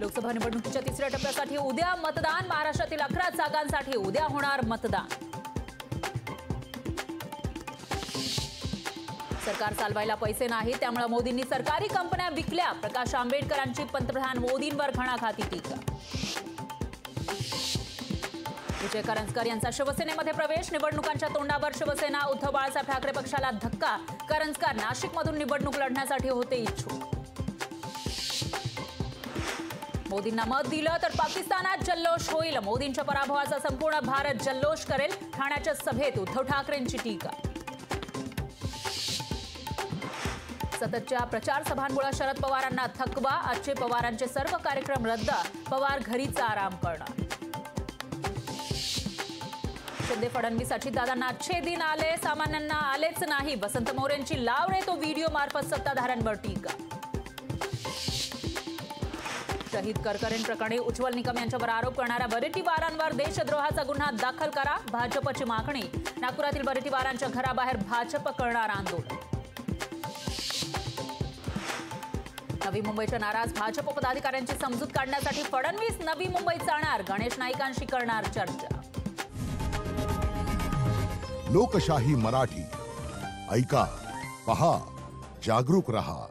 लोकसभा निवडणुकीच्या तिसऱ्या टप्प्यासाठी उद्या मतदान। महाराष्ट्रातील 11 जागांसाठी उद्या होणार मतदान। सरकार चालवायला पैसे नाही, त्यामुळे मोदींनी सरकारी कंपन्या विकल्या। प्रकाश आंबेडकरांची पंतप्रधान मोदींवर घणाघाती टीका। विजय करंजकर यांचा शिवसेनेमध्ये प्रवेश। निवडणुकांच्या तोंडावर शिवसेना। उद्धव बाळासाहेब ठाकरे पक्षाला धक्का। करंजकर नाशिकमधून निवडणूक लढण्यासाठी होते इच्छुक। मोदींना मत दिलं तर पाकिस्तानात जल्लोष होईल। मोदींच्या पराभवाचा संपूर्ण भारत जल्लोष करेल। ठाण्याच्या सभेत उद्धव ठाकरेंची टीका। सततच्या प्रचार सभांमुळे शरद पवारांना थकवा। आजचे पवारांचे सर्व कार्यक्रम रद्द। पवार घरीच आराम करणार। शिंदे फडणवीस अजितदादांना अच्छे दिन आले, सामान्यांना आलेच नाही। वसंत मोरेंची लावणे तो व्हिडिओ मार्फत सत्ताधाऱ्यांवर टीका। शहीद करकरें प्रकरणी उज्ज्वल निकम यांच्यावर आरोप करणाऱ्या वडेट्टीवारांवर देशद्रोहाचा गुन्हा दाखल करा। भाजपची मागणी। नागपुरातील वडेट्टीवारांच्या घराबाहेर भाजप करणार आंदोलन। नवी मुंबईच्या नाराज भाजप पदाधिकाऱ्यांची समजूत काढण्यासाठी फडणवीस नवी मुंबईत जाणार। गणेश नाईकांशी करणार चर्चा। लोकशाही मराठी ऐका, पहा, जागरूक रहा।